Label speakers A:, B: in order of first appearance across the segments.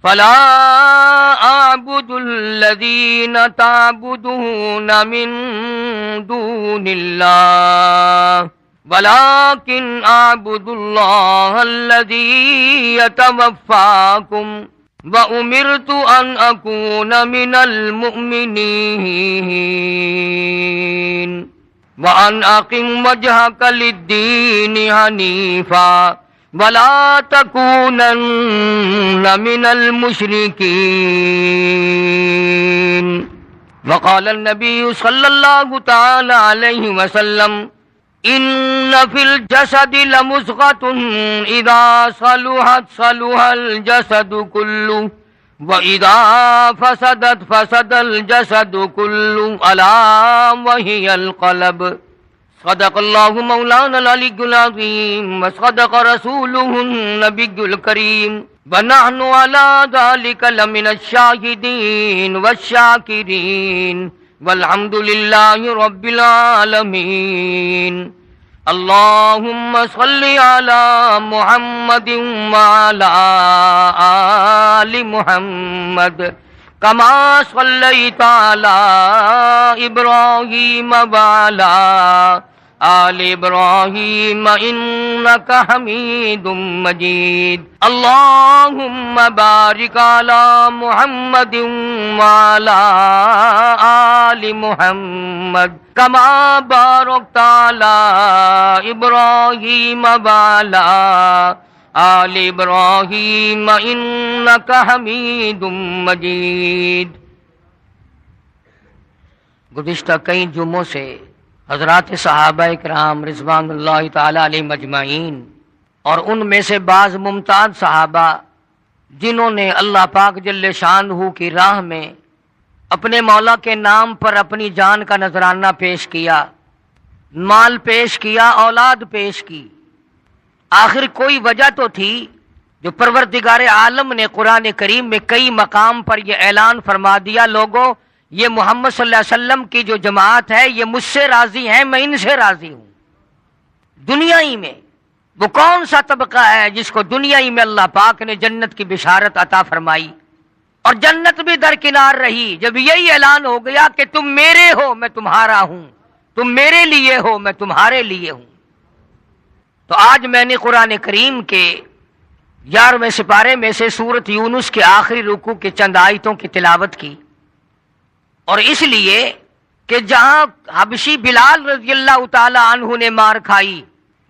A: فلا أعبد الذين تعبدون من دون الله ولكن أعبد الله الذي يتوفاكم وأمرت أن أكون من المؤمنين وأن أقم وجهك للدين حنيفا ولا تكونن من المشركين. وقال النبي صلى الله تعالى عليه وسلم إن في الجسد لمضغة إذا صلحت صلح الجسد كله وإذا فسدت فسد الجسد كله ألا وهي القلب. صدق الله مولانا العلي العظيم وصدق رسوله النبي الكريم ونحن على ذلك لمن الشاهدين والشاكرين والحمد لله رب العالمين. اللهم صل على محمد وعلى آل محمد كما صليت على إبراهيم وعلى آل إبراهيم إنك حميد مجيد. اللهم بارك على محمد وعلى آل محمد كما باركت على إبراهيم وعلى آل إبراهيم إنك حميد مجيد. گزشتہ کئی جمعوں سے حضرات صحابہ کرام رضوان اللہ تعالی علیہم اجمعین اور ان میں سے بعض ممتاز صحابہ جنہوں نے اللہ پاک جل شانہ کی راہ میں اپنے مولا کے نام پر اپنی جان کا نذرانہ پیش کیا، مال پیش کیا، اولاد پیش کی، آخر کوئی وجہ تو تھی جو پروردگار عالم نے قرآن کریم میں کئی مقام پر یہ اعلان فرما دیا، لوگوں یہ محمد صلی اللہ علیہ وسلم کی جو جماعت ہے یہ مجھ سے راضی ہیں، میں ان سے راضی ہوں۔ دنیا ہی میں وہ کون سا طبقہ ہے جس کو دنیا ہی میں اللہ پاک نے جنت کی بشارت عطا فرمائی اور جنت بھی درکنار رہی جب یہی اعلان ہو گیا کہ تم میرے ہو میں تمہارا ہوں، تم میرے لیے ہو میں تمہارے لیے ہوں۔ تو آج میں نے قرآن کریم کے 11ویں سپارے میں سے سورۃ یونس کے آخری رکوع کے چند آیتوں کی تلاوت کی، اور اس لیے کہ جہاں حبشی بلال رضی اللہ تعالی عنہ نے مار کھائی،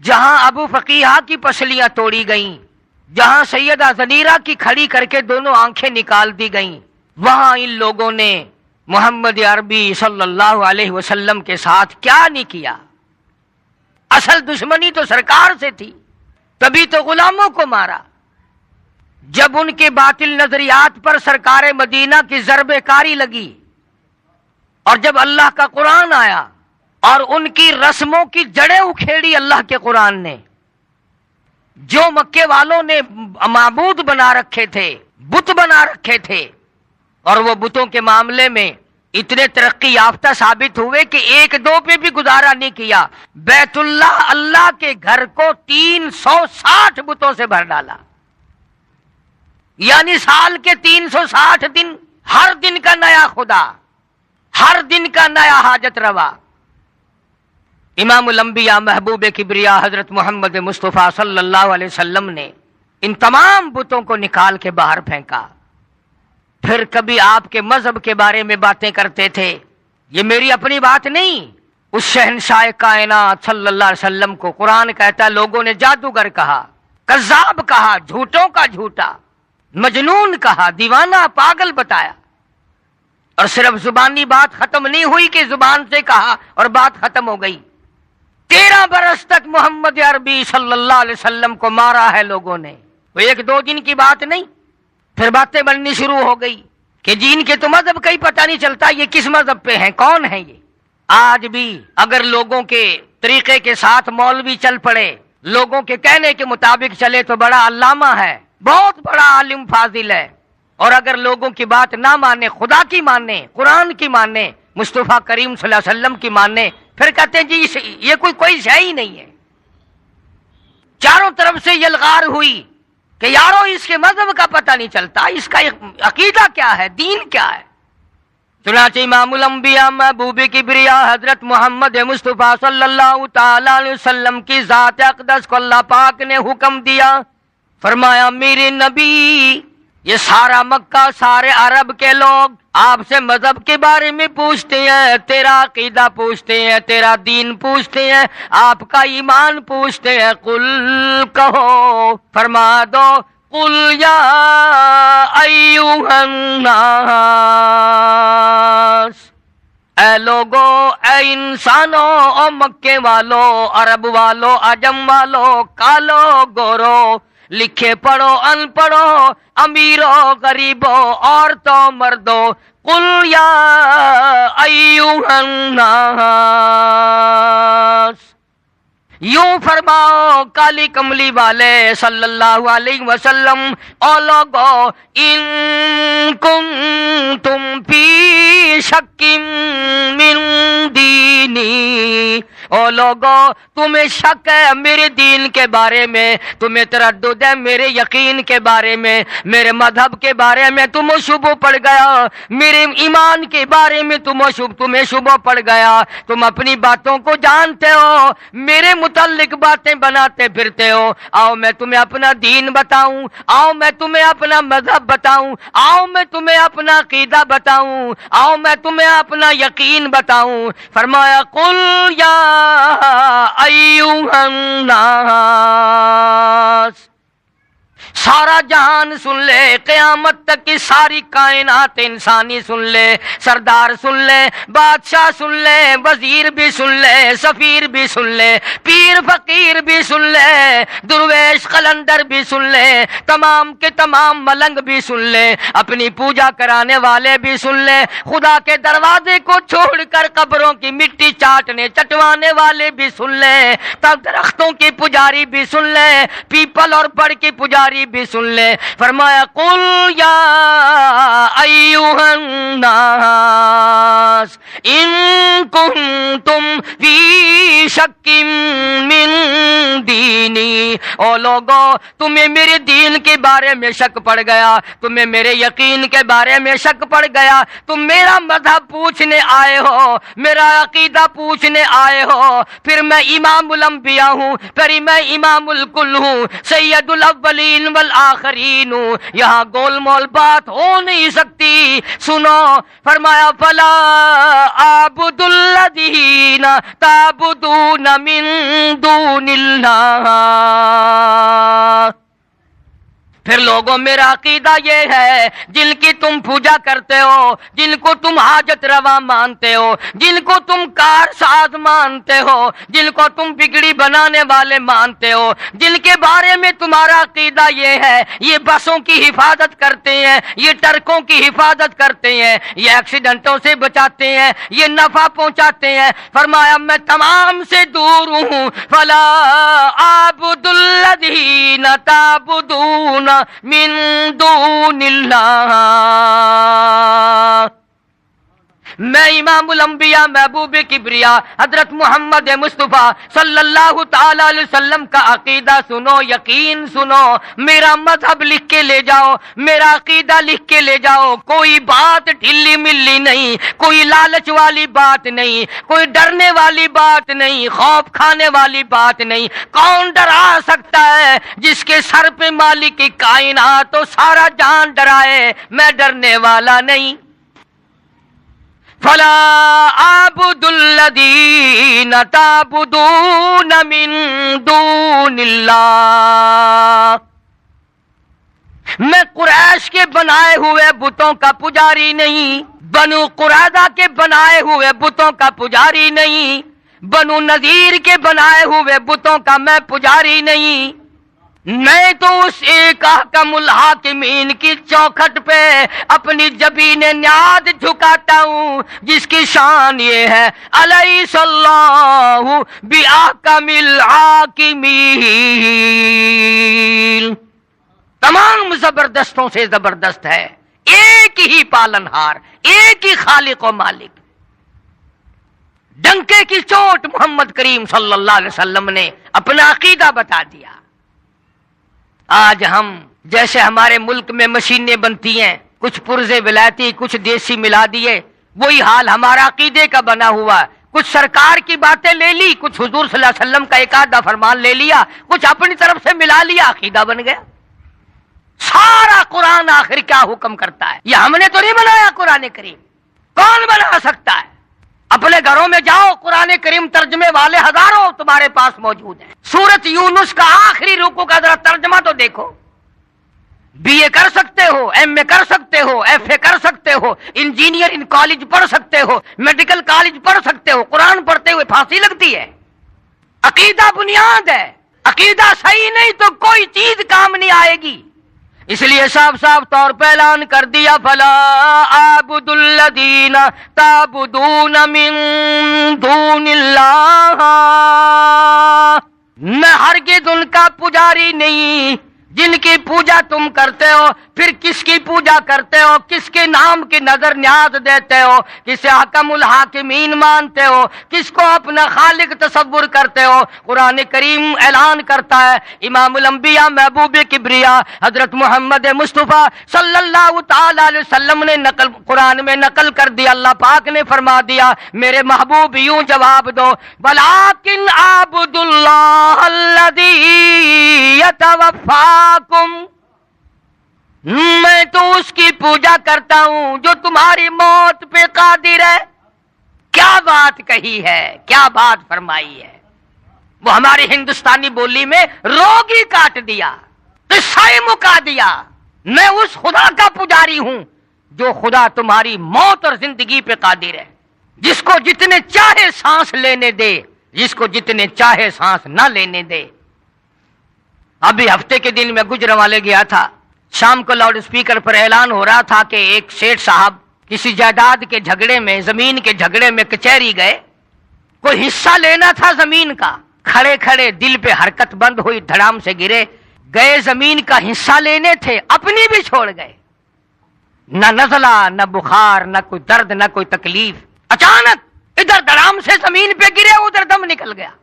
A: جہاں ابو فقیہہ کی پسلیاں توڑی گئیں، جہاں سیدہ زنیرہ کی کھڑی کر کے دونوں آنکھیں نکال دی گئیں، وہاں ان لوگوں نے محمد عربی صلی اللہ علیہ وسلم کے ساتھ کیا نہیں کیا۔ اصل دشمنی تو سرکار سے تھی، تبھی تو غلاموں کو مارا۔ جب ان کے باطل نظریات پر سرکار مدینہ کی ضرب کاری لگی اور جب اللہ کا قرآن آیا اور ان کی رسموں کی جڑیں اکھیڑی اللہ کے قرآن نے، جو مکے والوں نے معبود بنا رکھے تھے، بت بنا رکھے تھے، اور وہ بتوں کے معاملے میں اتنے ترقی یافتہ ثابت ہوئے کہ ایک دو پہ بھی گزارا نہیں کیا، بیت اللہ اللہ کے گھر کو 360 بتوں سے بھر ڈالا، یعنی سال کے 360 دن، ہر دن کا نیا خدا، ہر دن کا نیا حاجت روا۔ امام الانبیاء محبوب کبریا حضرت محمد مصطفیٰ صلی اللہ علیہ وسلم نے ان تمام بتوں کو نکال کے باہر پھینکا۔ پھر کبھی آپ کے مذہب کے بارے میں باتیں کرتے تھے، یہ میری اپنی بات نہیں، اس شہنشاہ کائنات صلی اللہ علیہ وسلم کو قرآن کہتا ہے لوگوں نے جادوگر کہا، کذاب کہا، جھوٹوں کا جھوٹا، مجنون کہا، دیوانہ، پاگل بتایا، اور صرف زبانی بات ختم نہیں ہوئی کہ زبان سے کہا اور بات ختم ہو گئی۔ 13 برس تک محمد عربی صلی اللہ علیہ وسلم کو مارا ہے لوگوں نے، وہ 1-2 دن کی بات نہیں۔ پھر باتیں بننی شروع ہو گئی کہ جن کے تو مذہب کا ہی پتہ نہیں چلتا یہ کس مذہب پہ ہیں، کون ہیں یہ۔ آج بھی اگر لوگوں کے طریقے کے ساتھ مولوی چل پڑے، لوگوں کے کہنے کے مطابق چلے تو بڑا علامہ ہے، بہت بڑا عالم فاضل ہے، اور اگر لوگوں کی بات نہ مانے، خدا کی مانے، قرآن کی مانے، مصطفیٰ کریم صلی اللہ علیہ وسلم کی مانے، پھر کہتے ہیں جی یہ کوئی شے ہی نہیں ہے۔ چاروں طرف سے یلغار ہوئی کہ یارو اس کے مذہب کا پتہ نہیں چلتا، اس کا عقیدہ کیا ہے، دین کیا ہے۔ چنانچہ امام الانبیاء محبوب کبریا حضرت محمد مصطفیٰ صلی اللہ تعالی علیہ وسلم کی ذات اقدس کو اللہ پاک نے حکم دیا، فرمایا میرے نبی، یہ سارا مکہ، سارے عرب کے لوگ آپ سے مذہب کے بارے میں پوچھتے ہیں، تیرا عقیدہ پوچھتے ہیں، تیرا دین پوچھتے ہیں، آپ کا ایمان پوچھتے ہیں۔ قل کہو، فرما دو، قل یا ایھا الناس، اے لوگو، اے انسانوں، او مکے والو، عرب والو، عجم والو، کالو گورو، لکھے پڑھو ان پڑھو، امیرو غریبو، عورتوں مردو، قل یا ایھا الناس، یوں فرماؤ کالی کملی والے صلی اللہ علیہ وسلم، او لوگو، ان کنتم فی شک من دینی، او لوگو تمہیں شک ہے میرے دین کے بارے میں، تمہیں تردد ہے میرے یقین کے بارے میں، میرے مذہب کے بارے میں تمہیں شبہ پڑ گیا، میرے ایمان کے بارے میں تمہیں شبہ پڑ گیا، تم اپنی باتوں کو جانتے ہو، میرے متعلق باتیں بناتے پھرتے ہو، آؤ میں تمہیں اپنا دین بتاؤں، آؤ میں تمہیں اپنا مذہب بتاؤں، آؤ میں تمہیں اپنا عقیدہ بتاؤں، آؤ میں تمہیں اپنا یقین بتاؤں۔ فرمایا قل یا ایھا الناس، سارا جہان سن لے، قیامت تک کی ساری کائنات انسانی سن لے، سردار سن لے، بادشاہ سن لے، وزیر بھی سن لے، سفیر بھی سن لے، پیر فقیر بھی سن لے، درویش قلندر بھی سن لے، تمام کے تمام ملنگ بھی سن لے، اپنی پوجا کرانے والے بھی سن لے، خدا کے دروازے کو چھوڑ کر قبروں کی مٹی چٹوانے والے بھی سن لے، تب درختوں کی پجاری بھی سن لے، پیپل اور بڑ کی پجاری بھی سن لے۔ فرمایا قل یا ایھا الناس ان کنتم فی شک من دینی، او لوگو تمہیں میرے دین کے بارے میں شک پڑ گیا، تمہیں میرے یقین کے بارے میں شک پڑ گیا، تم میرا مذہب پوچھنے آئے ہو، میرا عقیدہ پوچھنے آئے ہو، پھر میں امام الانبیاء ہوں، پھر میں امام الکل ہوں، سید الاولین والآخرین ہوں، یہاں گول مول بات ہو نہیں سکتی۔ سنو، فرمایا فلا اعبد الذین تعبدون من دون اللہ، پھر لوگوں میرا عقیدہ یہ ہے، جن کی تم پوجا کرتے ہو، جن کو تم حاجت روا مانتے ہو، جن کو تم کار ساز مانتے ہو، جن کو تم بگڑی بنانے والے مانتے ہو، جن کے بارے میں تمہارا عقیدہ یہ ہے یہ بسوں کی حفاظت کرتے ہیں، یہ ٹرکوں کی حفاظت کرتے ہیں، یہ ایکسیڈنٹوں سے بچاتے ہیں، یہ نفع پہنچاتے ہیں، فرمایا میں تمام سے دور ہوں۔ فلا اعبد الذین تعبدون من دون اللہ، میں امام الانبیاء محبوب کبریا حضرت محمد مصطفیٰ صلی اللہ تعالی علیہ وسلم کا عقیدہ سنو، یقین سنو، میرا مذہب لکھ کے لے جاؤ، میرا عقیدہ لکھ کے لے جاؤ، کوئی بات ڈھلی ملی نہیں، کوئی لالچ والی بات نہیں، کوئی ڈرنے والی بات نہیں، خوف کھانے والی بات نہیں۔ کون ڈرا سکتا ہے جس کے سر پہ مالک کی کائنات تو سارا جہان ڈرائے؟ میں ڈرنے والا نہیں۔ فلا اعبد الذین تعبدون من دون اللہ، میں قریش کے بنائے ہوئے بتوں کا پجاری نہیں، بنو قریظہ کے بنائے ہوئے بتوں کا پجاری نہیں، بنو نذیر کے بنائے ہوئے بتوں کا میں پجاری نہیں، میں تو اس ایک احکم الحاکمین کی چوکھٹ پہ اپنی جبین نیاز جھکاتا ہوں جس کی شان یہ ہے الیس اللہ بأحکم الحاکمین، تمام زبردستوں سے زبردست ہے، ایک ہی پالنہار، ایک ہی خالق و مالک۔ ڈنکے کی چوٹ محمد کریم صلی اللہ علیہ وسلم نے اپنا عقیدہ بتا دیا۔ آج ہم جیسے ہمارے ملک میں مشینیں بنتی ہیں، کچھ پرزے ولایتی کچھ دیسی ملا دیے، وہی حال ہمارا عقیدے کا بنا ہوا ہے۔ کچھ سرکار کی باتیں لے لی، کچھ حضور صلی اللہ علیہ وسلم کا ایک آدھا فرمان لے لیا، کچھ اپنی طرف سے ملا لیا، عقیدہ بن گیا۔ سارا قرآن آخر کیا حکم کرتا ہے؟ یہ ہم نے تو نہیں بنایا قرآن کریم، کون بنا سکتا ہے؟ اپنے گھروں میں جاؤ، قرآن کریم ترجمے والے ہزاروں تمہارے پاس موجود ہیں۔ سورۃ یونس کا آخری رکوع کا ذرا ترجمہ تو دیکھو۔ بی اے کر سکتے ہو، ایم اے کر سکتے ہو، ایف اے کر سکتے ہو، انجینئر ان کالج پڑھ سکتے ہو، میڈیکل کالج پڑھ سکتے ہو، قرآن پڑھتے ہوئے پھانسی لگتی ہے۔ عقیدہ بنیاد ہے، عقیدہ صحیح نہیں تو کوئی چیز کام نہیں آئے گی۔ اس لیے صاف صاف طور پہ اعلان کر دیا، فلا اعبد الذین تعبدون من دون اللہ، میں ہرگز ان کا پجاری نہیں جن کی پوجا تم کرتے ہو۔ پھر کس کی پوجا کرتے ہو؟ کس کے نام کی نظر نیاز دیتے ہو؟ کسے حکم الحاکمین مانتے ہو؟ کس کو اپنا خالق تصور کرتے ہو؟ قرآن کریم اعلان کرتا ہے، امام الانبیاء محبوب کبریا حضرت محمد مصطفیٰ صلی اللہ تعالی علیہ وسلم نے قرآن میں نقل کر دیا، اللہ پاک نے فرما دیا، میرے محبوب یوں جواب دو، وَلَٰكِنْ أَعْبُدُ اللَّهَ الَّذِي يَتَوَفَّاكُمْ، میں تو اس کی پوجا کرتا ہوں جو تمہاری موت پہ قادر ہے۔ کیا بات کہی ہے، کیا بات فرمائی ہے! وہ ہماری ہندوستانی بولی میں روگ ہی کاٹ دیا، قصہ ہی مکا دیا۔ میں اس خدا کا پجاری ہوں جو خدا تمہاری موت اور زندگی پہ قادر ہے، جس کو جتنے چاہے سانس لینے دے، جس کو جتنے چاہے سانس نہ لینے دے۔ ابھی ہفتے کے دن میں گجرانوالے گیا تھا، شام کو لاؤڈ اسپیکر پر اعلان ہو رہا تھا کہ ایک سیٹھ صاحب کسی جائیداد کے جھگڑے میں، زمین کے جھگڑے میں کچہری گئے، کوئی حصہ لینا تھا زمین کا، کھڑے کھڑے دل پہ حرکت بند ہوئی، دھڑام سے گرے، گئے زمین کا حصہ لینے تھے، اپنی بھی چھوڑ گئے، نہ نزلہ نہ بخار نہ کوئی درد نہ کوئی تکلیف، اچانک ادھر دھڑام سے زمین پہ گرے، ادھر دم نکل گیا۔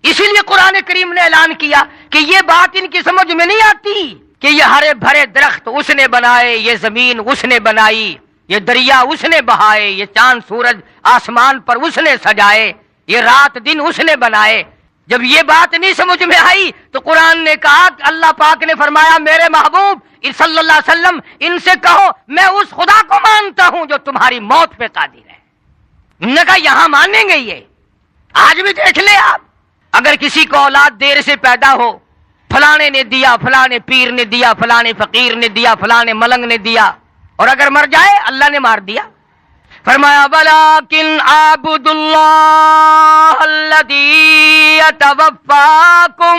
A: اسی لیے قرآن کریم نے اعلان کیا کہ یہ بات ان کی سمجھ میں نہیں آتی کہ یہ ہرے بھرے درخت اس نے بنائے، یہ زمین اس نے بنائی، یہ دریا اس نے بہائے، یہ چاند سورج آسمان پر اس نے سجائے، یہ رات دن اس نے بنائے۔ جب یہ بات نہیں سمجھ میں آئی تو قرآن نے کہا، اللہ پاک نے فرمایا، میرے محبوب صلی اللہ علیہ وسلم ان سے کہو میں اس خدا کو مانتا ہوں جو تمہاری موت پہ قادر ہے۔ انہوں نے کہا یہاں مانیں گے؟ یہ آج بھی دیکھ لیں آپ، اگر کسی کو اولاد دیر سے پیدا ہو، فلانے نے دیا، فلانے پیر نے دیا، فلانے فقیر نے دیا، فلانے ملنگ نے دیا، اور اگر مر جائے اللہ نے مار دیا۔ فرمایا وَلَٰكِنْ أَعْبُدُ اللَّهَ الَّذِي يَتَوَفَّاكُمْ،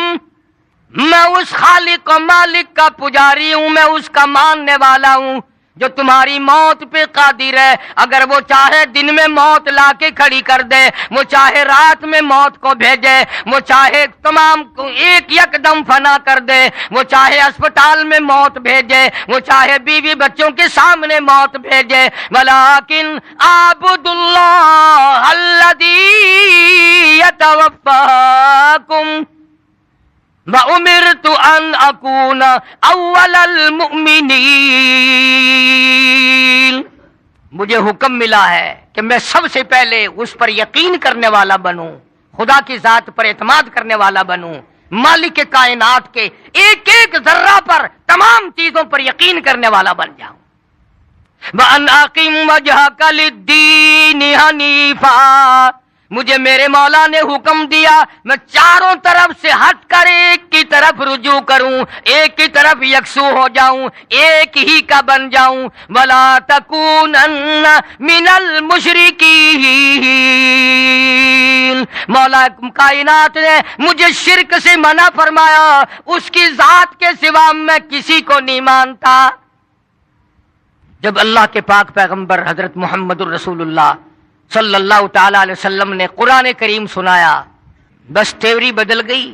A: میں اس خالق و مالک کا پجاری ہوں، میں اس کا ماننے والا ہوں جو تمہاری موت پہ قادر ہے۔ اگر وہ چاہے دن میں موت لا کے کھڑی کر دے، وہ چاہے رات میں موت کو بھیجے، وہ چاہے تمام کو ایک یکدم فنا کر دے، وہ چاہے اسپتال میں موت بھیجے، وہ چاہے بیوی بچوں کے سامنے موت بھیجے۔ وَلَٰكِنْ أَعْبُدُ اللَّهَ الَّذِي يَتَوَفَّاكُمْ وَأُمِرْتُ أَنْ أَكُونَ أَوَّلَ الْمُؤْمِنِينَ، مجھے حکم ملا ہے کہ میں سب سے پہلے اس پر یقین کرنے والا بنوں، خدا کی ذات پر اعتماد کرنے والا بنوں، مالک کائنات کے ایک ایک ذرہ پر، تمام چیزوں پر یقین کرنے والا بن جاؤں۔ وَأَنْ أَقِمْ وَجْهَكَ لِلدِّينِ حَنِيفًا، مجھے میرے مولا نے حکم دیا میں چاروں طرف سے ہٹ کر ایک کی طرف رجوع کروں، ایک کی طرف یکسو ہو جاؤں، ایک ہی کا بن جاؤں۔ وَلَا تَكُونَنَّ مِنَ الْمُشْرِكِينَ، مولا کائنات نے مجھے شرک سے منع فرمایا، اس کی ذات کے سوا میں کسی کو نہیں مانتا۔ جب اللہ کے پاک پیغمبر حضرت محمد الرسول اللہ صلی اللہ تعالی علیہ وسلم نے قرآن کریم سنایا، بس تیوری بدل گئی،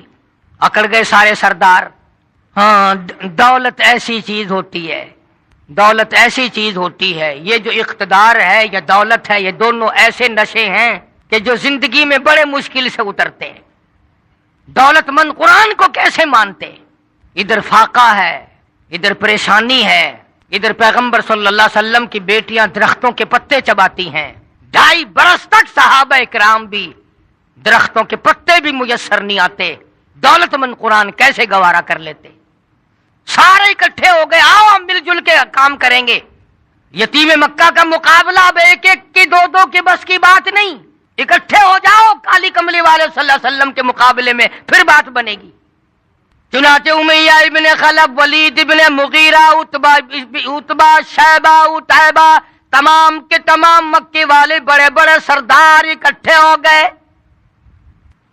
A: اکڑ گئے سارے سردار۔ ہاں، دولت ایسی چیز ہوتی ہے، دولت ایسی چیز ہوتی ہے، یہ جو اقتدار ہے یا دولت ہے، یہ دونوں ایسے نشے ہیں کہ جو زندگی میں بڑے مشکل سے اترتے ہیں۔ دولت مند قرآن کو کیسے مانتے؟ ادھر فاقہ ہے، ادھر پریشانی ہے، ادھر پیغمبر صلی اللہ علیہ وسلم کی بیٹیاں درختوں کے پتے چباتی ہیں، 2.5 برس تک صحابہ کرام بھی درختوں کے پتے بھی میسر نہیں آتے، دولت مند قرآن کیسے گوارا کر لیتے؟ سارے اکٹھے ہو گئے، آؤ ہم مل جل کے کام کریں گے۔ یتیم مکہ کا مقابلہ اب ایک ایک کی 2 کی بس کی بات نہیں، اکٹھے ہو جاؤ کالی کملی والے صلی اللہ علیہ وسلم کے مقابلے میں، پھر بات بنے گی۔ چنانچہ امیہ ابن خلف، ولید ابن مغیرہ، عتبہ، شیبہ، عتیبہ، تمام کے تمام مکے والے بڑے بڑے سردار اکٹھے ہو گئے،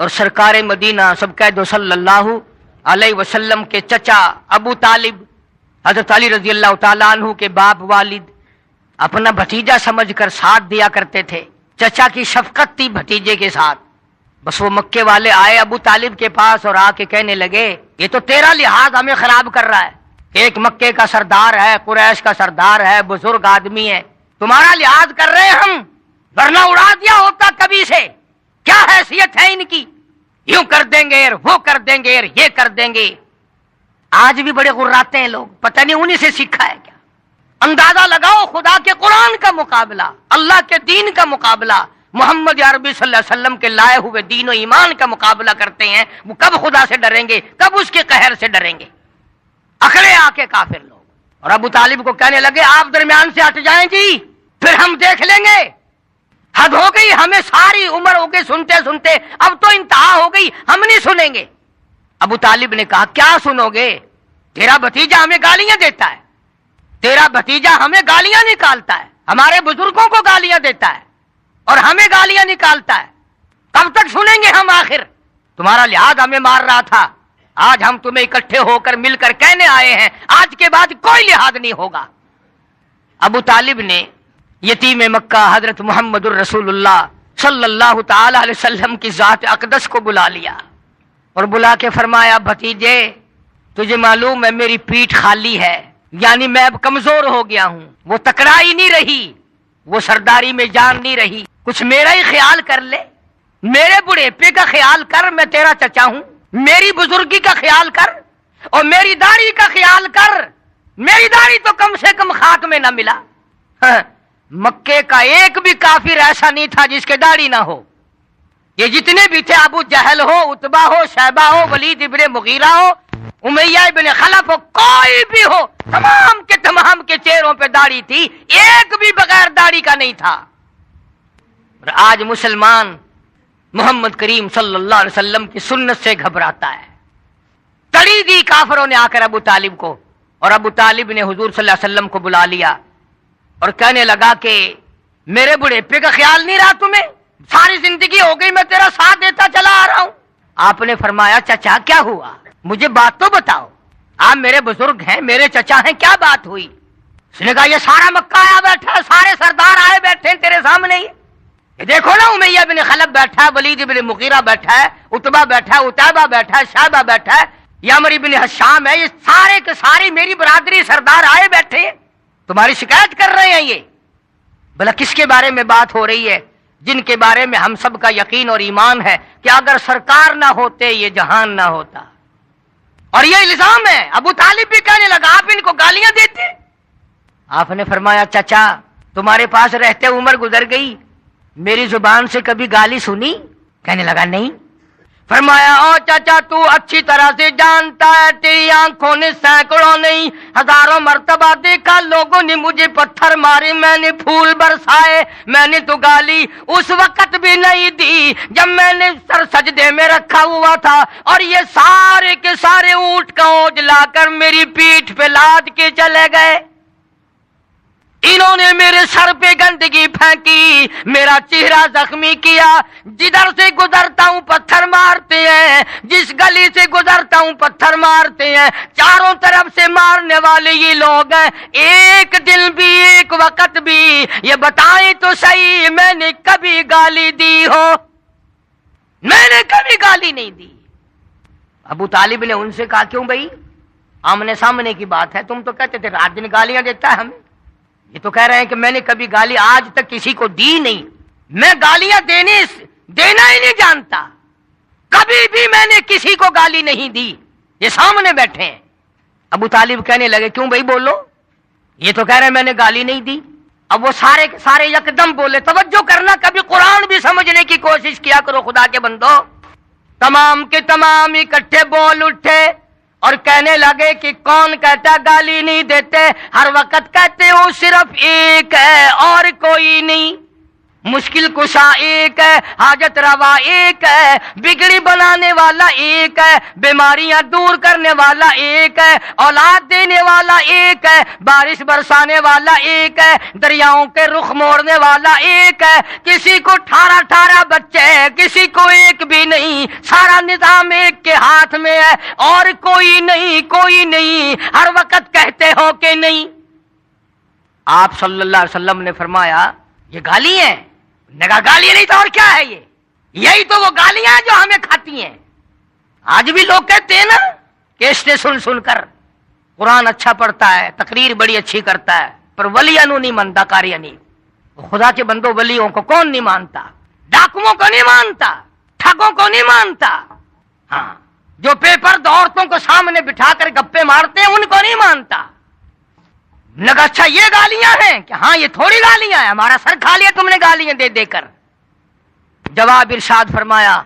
A: اور سرکار مدینہ سب کہہ دو صلی اللہ علیہ وسلم کے چچا ابو طالب، حضرت علی رضی اللہ تعالیٰ عنہ کے باپ والد اپنا بھتیجا سمجھ کر ساتھ دیا کرتے تھے، چچا کی شفقت تھی بھتیجے کے ساتھ۔ بس وہ مکے والے آئے ابو طالب کے پاس اور آ کے کہنے لگے یہ تو تیرا لحاظ ہمیں خراب کر رہا ہے، ایک مکے کا سردار ہے، قریش کا سردار ہے، بزرگ آدمی ہے، تمہارا لحاظ کر رہے ہم، ورنہ اڑا دیا ہوتا کبھی سے، کیا حیثیت ہے ان کی، یوں کر دیں گے وہ کر دیں گے یہ کر دیں گے۔ آج بھی بڑے غراتے ہیں لوگ، پتہ نہیں انہی سے سیکھا ہے کیا۔ اندازہ لگاؤ، خدا کے قرآن کا مقابلہ، اللہ کے دین کا مقابلہ، محمد عربی صلی اللہ علیہ وسلم کے لائے ہوئے دین و ایمان کا مقابلہ کرتے ہیں، وہ کب خدا سے ڈریں گے، کب اس کے قہر سے ڈریں گے؟ اکڑے آ کے کافر لوگ۔ اور ابو طالب کو کہنے لگے آپ درمیان سے ہٹ جائیں جی، پھر ہم دیکھ لیں گے، حد ہو گئی، ہمیں ساری عمر ہو گئی سنتے سنتے، اب تو انتہا ہو گئی، ہم نہیں سنیں گے۔ ابو طالب نے کہا کیا سنو گے؟ تیرا بھتیجا ہمیں گالیاں دیتا ہے، تیرا بھتیجا ہمیں گالیاں نکالتا ہے، ہمارے بزرگوں کو گالیاں دیتا ہے اور ہمیں گالیاں نکالتا ہے، کب تک سنیں گے ہم؟ آخر تمہارا لحاظ ہمیں مار رہا تھا، آج ہم تمہیں اکٹھے ہو کر مل کر کہنے آئے ہیں آج کے بعد کوئی لحاظ نہیں ہوگا۔ ابو طالب نے یتیم مکہ حضرت محمد الرسول اللہ صلی اللہ تعالی علیہ وسلم کی ذات اقدس کو بلا لیا اور بلا کے فرمایا بھتیجے تجھے معلوم ہے میری پیٹھ خالی ہے، یعنی میں اب کمزور ہو گیا ہوں، وہ تکرائی نہیں رہی، وہ سرداری میں جان نہیں رہی، کچھ میرا ہی خیال کر لے، میرے بڑھیپے کا خیال کر، میں تیرا چچا ہوں، میری بزرگی کا خیال کر اور میری داڑھی کا خیال کر، میری داڑھی تو کم سے کم خاک میں نہ ملا۔ مکے کا ایک بھی کافر ایسا نہیں تھا جس کے داڑھی نہ ہو، یہ جتنے بھی تھے، ابو جہل ہو، عتبہ ہو، شیبہ ہو، ولید ابن مغیرہ ہو، امیہ ابن خلف ہو، کوئی بھی ہو، تمام کے چہروں پہ داڑھی تھی، ایک بھی بغیر داڑھی کا نہیں تھا۔ اور آج مسلمان محمد کریم صلی اللہ علیہ وسلم کی سنت سے گھبراتا ہے۔ تڑی دی کافروں نے آ کر ابو طالب کو، اور ابو طالب نے حضور صلی اللہ علیہ وسلم کو بلا لیا اور کہنے لگا کہ میرے بڑھیپے کا خیال نہیں رہا تمہیں، ساری زندگی ہو گئی میں تیرا ساتھ دیتا چلا آ رہا ہوں۔ آپ نے فرمایا چچا کیا ہوا، مجھے بات تو بتاؤ، آپ میرے بزرگ ہیں، میرے چچا ہیں، کیا بات ہوئی؟ اس نے کہا یہ سارا مکہ آیا بیٹھا ہے، سارے سردار آئے بیٹھے ہیں تیرے سامنے ہی، یہ دیکھو نا امیہ بن خلف بیٹھا ہے، ولید بن مغیرہ بیٹھا ہے، عتبہ بیٹھا ہے، عتیبہ بیٹھا ہے، شیبہ بیٹھا ہے، یامر بن حشام ہے، یہ سارے کے ساری میری برادری سردار آئے بیٹھے ہیں، تمہاری شکایت کر رہے ہیں، یہ بھلا کس کے بارے میں بات ہو رہی ہے؟ جن کے بارے میں ہم سب کا یقین اور ایمان ہے کہ اگر سرکار نہ ہوتے یہ جہان نہ ہوتا۔ اور یہ الزام ہے، ابو طالب بھی کہنے لگا آپ ان کو گالیاں دیتے؟ آپ نے فرمایا چچا تمہارے پاس رہتے عمر گزر گئی، میری زبان سے کبھی گالی سنی؟ کہنے لگا نہیں۔ فرمایا او چچا تو اچھی طرح سے جانتا ہے تیری آنکھوں نے سینکڑوں نہیں ہزاروں مرتبہ دیکھا، لوگوں نے مجھے پتھر مارے، میں نے پھول برسائے، میں نے تو گالی اس وقت بھی نہیں دی جب میں نے سر سجدے میں رکھا ہوا تھا، اور یہ سارے کے سارے اونٹ کا اوج لا کر میری پیٹھ پہ لاد کے چلے گئے، انہوں نے میرے سر پہ گندگی پھینکی، میرا چہرہ زخمی کیا، جدھر سے گزرتا ہوں پتھر مارتے ہیں، جس گلی سے گزرتا ہوں پتھر مارتے ہیں، چاروں طرف سے مارنے والے یہ لوگ ہیں، ایک دن بھی ایک وقت بھی یہ بتائیں تو صحیح میں نے کبھی گالی دی ہو؟ میں نے کبھی گالی نہیں دی۔ ابو طالب نے ان سے کہا کیوں بھائی، آمنے سامنے کی بات ہے، تم تو کہتے تھے رات دن گالیاں دیتا ہے ہمیں، یہ تو کہہ رہے ہیں کہ میں نے کبھی گالی آج تک کسی کو دی نہیں، میں گالیاں دینا ہی نہیں جانتا، کبھی بھی میں نے کسی کو گالی نہیں دی، یہ سامنے بیٹھے ہیں۔ ابو طالب کہنے لگے کیوں بھائی بولو, یہ تو کہہ رہے میں نے گالی نہیں دی. اب وہ سارے کے سارے یکدم بولے. توجہ کرنا, کبھی قرآن بھی سمجھنے کی کوشش کیا کرو خدا کے بندو. تمام کے تمام اکٹھے بول اٹھے اور کہنے لگے کہ کون کہتا گالی نہیں دیتے, ہر وقت کہتے ہو صرف ایک ہے اور کوئی نہیں. مشکل کشا ایک ہے, حاجت روا ایک ہے, بگڑی بنانے والا ایک ہے, بیماریاں دور کرنے والا ایک ہے, اولاد دینے والا ایک ہے, بارش برسانے والا ایک ہے, دریاؤں کے رخ موڑنے والا ایک ہے. کسی کو 18 بچے ہیں, کسی کو ایک بھی نہیں, سارا نظام ایک کے ہاتھ میں ہے اور کوئی نہیں, کوئی نہیں. ہر وقت کہتے ہو کہ نہیں. آپ صلی اللہ علیہ وسلم نے فرمایا یہ گالی ہیں. نگاہ گالی نہیں تو اور کیا ہے, یہی تو وہ گالیاں جو ہمیں کھاتی ہیں. آج بھی لوگ کہتے ہیں نا کیسٹیں سن سن کر قرآن اچھا پڑھتا ہے, تقریر بڑی اچھی کرتا ہے, پر ولیاں نو نہیں مانتا کاری نہیں. خدا کے بندو ولیوں کو کون نہیں مانتا؟ ڈاکوؤں کو نہیں مانتا, ٹھگوں کو نہیں مانتا. ہاں, جو پیپر عورتوں کو سامنے بٹھا کر گپے مارتے ہیں ان کو نہیں مانتا. لگا اچھا یہ گالیاں ہیں کہ ہاں یہ تھوڑی گالیاں ہیں, ہمارا سر کھا لیا تم نے گالیاں دے دے کر. جواب ارشاد فرمایا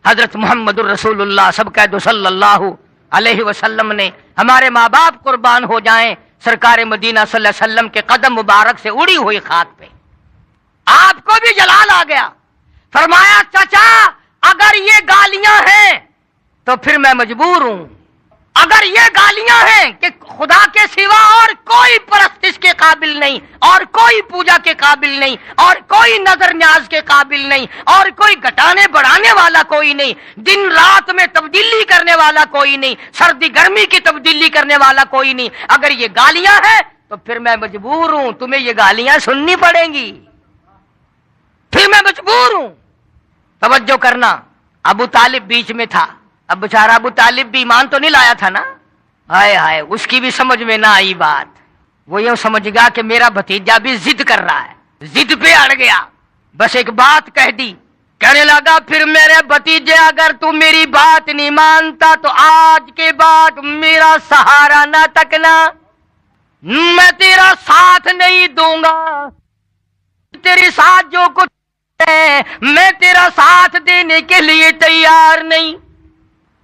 A: حضرت محمد الرسول اللہ سب کہہ دو صلی اللہ علیہ وسلم نے, ہمارے ماں باپ قربان ہو جائیں, سرکار مدینہ صلی اللہ علیہ وسلم کے قدم مبارک سے اڑی ہوئی خاک پہ آپ کو بھی جلال آ گیا. فرمایا چچا اگر یہ گالیاں ہیں تو پھر میں مجبور ہوں. اگر یہ گالیاں ہیں کہ خدا کے سوا اور کوئی پرستش کے قابل نہیں, اور کوئی پوجا کے قابل نہیں, اور کوئی نظر نیاز کے قابل نہیں, اور کوئی گھٹانے بڑھانے والا کوئی نہیں, دن رات میں تبدیلی کرنے والا کوئی نہیں, سردی گرمی کی تبدیلی کرنے والا کوئی نہیں, اگر یہ گالیاں ہیں تو پھر میں مجبور ہوں, تمہیں یہ گالیاں سننی پڑیں گی, پھر میں مجبور ہوں. توجہ کرنا, ابو طالب بیچ میں تھا. اب بیچارہ ابو طالب بھی ایمان تو نہیں لایا تھا نا. ہائے ہائے, اس کی بھی سمجھ میں نہ آئی بات. وہ یوں سمجھ گیا کہ میرا بھتیجا بھی ضد کر رہا ہے, ضد پہ اڑ گیا. بس ایک بات کہہ دی, کہنے لگا پھر میرے بھتیجے اگر تو میری بات نہیں مانتا تو آج کے بعد میرا سہارا نہ تکنا, میں تیرا ساتھ نہیں دوں گا, تیرے ساتھ جو کچھ ہے میں تیرا ساتھ دینے کے لیے تیار نہیں.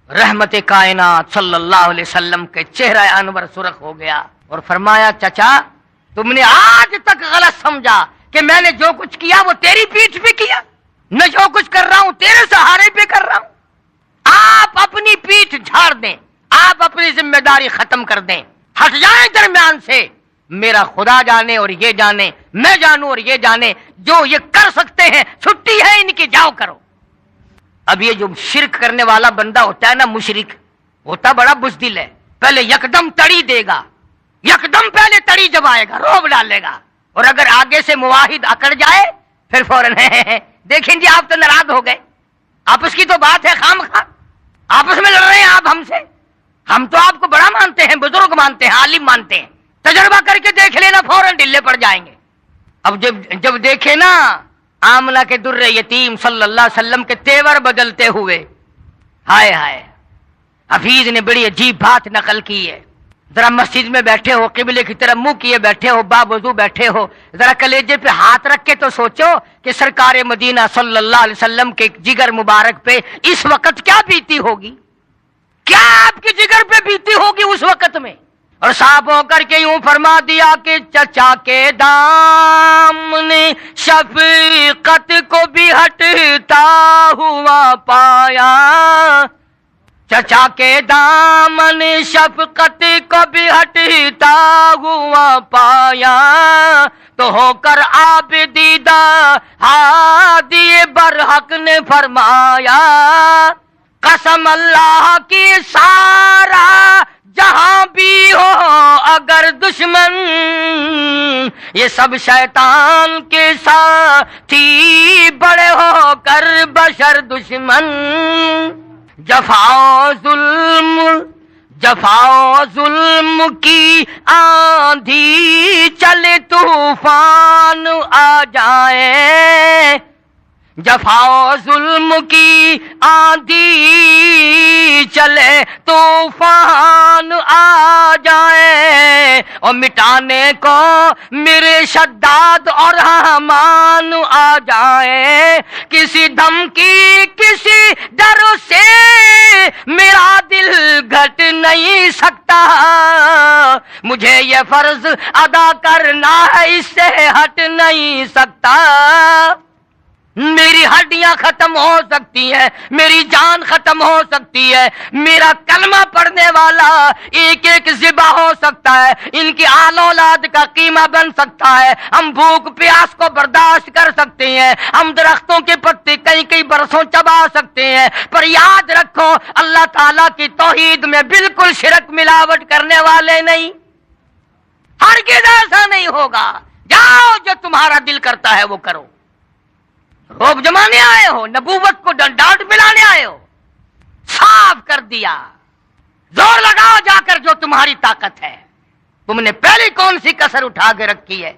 A: رحمت کائنات صلی اللہ علیہ وسلم کے چہرہ انور سرخ ہو گیا اور فرمایا چچا تم نے آج تک غلط سمجھا کہ میں نے جو کچھ کیا وہ تیری پیٹھ پہ کیا, میں جو کچھ کر رہا ہوں تیرے سہارے پہ کر رہا ہوں. آپ اپنی پیٹھ جھاڑ دیں, آپ اپنی ذمہ داری ختم کر دیں, ہٹ جائیں درمیان سے. میرا خدا جانے اور یہ جانے, میں جانوں اور یہ جانے, جو یہ کر سکتے ہیں چھٹی ہے ان کی, جاؤ کرو. اب یہ جو شرک کرنے والا بندہ ہوتا ہے نا, مشرک ہوتا بڑا بزدل ہے. پہلے یکدم تڑی دے گا, یکدم پہلے تڑی جمائے گا, روب ڈالے گا, اور اگر آگے سے موحد اکڑ جائے پھر فوراً دیکھیں جی آپ تو ناراض ہو گئے, آپس کی تو بات ہے خام خواہ, آپس میں لڑ رہے ہیں آپ ہم سے. ہم تو آپ کو بڑا مانتے ہیں, بزرگ مانتے ہیں, عالم مانتے ہیں, تجربہ کر کے دیکھ لینا فوراً ڈلے پڑ جائیں گے. اب جب دیکھے نا آمنہ کے در یتیم صلی اللہ علیہ وسلم کے تیور بدلتے ہوئے, ہائے ہائے, حفیظ نے بڑی عجیب بات نقل کی ہے. ذرا مسجد میں بیٹھے ہو, قبلے کی طرف منہ کیے بیٹھے ہو, باوضو بیٹھے ہو, ذرا کلیجے پہ ہاتھ رکھ کے تو سوچو کہ سرکار مدینہ صلی اللہ علیہ وسلم کے جگر مبارک پہ اس وقت کیا بیتی ہوگی, کیا آپ کے جگر پہ بیتی ہوگی اس وقت میں. اور صاف ہو کر کے یوں فرما دیا کہ چچا کے دام نے شفقت کو بھی ہٹتا ہوا پایا, چچا کے دامن شفقت کو بھی ہٹتا ہوا پایا, تو ہو کر عابدیدہ ہادی برحق نے فرمایا, قسم اللہ کی سارا جہاں بھی ہو اگر دشمن, یہ سب شیطان کے ساتھی بڑے ہو کر بشر دشمن. جفا ظلم کی آندھی چلے طوفان آ جائے, جفا ظلم کی آندھی چلے طوفان آ جائے اور مٹانے کو میرے شداد اور حامان آ جائے، کسی دھمکی کسی ڈر سے میرا دل گھٹ نہیں سکتا، مجھے یہ فرض ادا کرنا ہے، اس سے ہٹ نہیں سکتا۔ میری ہڈیاں ختم ہو سکتی ہیں، میری جان ختم ہو سکتی ہے، میرا کلمہ پڑھنے والا ایک ایک ذبح ہو سکتا ہے، ان کی آل اولاد کا قیمہ بن سکتا ہے، ہم بھوک پیاس کو برداشت کر سکتے ہیں، ہم درختوں کے پتے کئی کئی برسوں چبا سکتے ہیں، پر یاد رکھو اللہ تعالیٰ کی توحید میں بالکل شرک ملاوٹ کرنے والے نہیں، ہرگز ایسا نہیں ہوگا۔ جاؤ جو تمہارا دل کرتا ہے وہ کرو، روب جمانے آئے ہو، نبوت کو ڈانٹ پلانے آئے ہو، صاف کر دیا، زور لگاؤ جا کر جو تمہاری طاقت ہے۔ تم نے پہلی کون سی کسر اٹھا کے رکھی ہے؟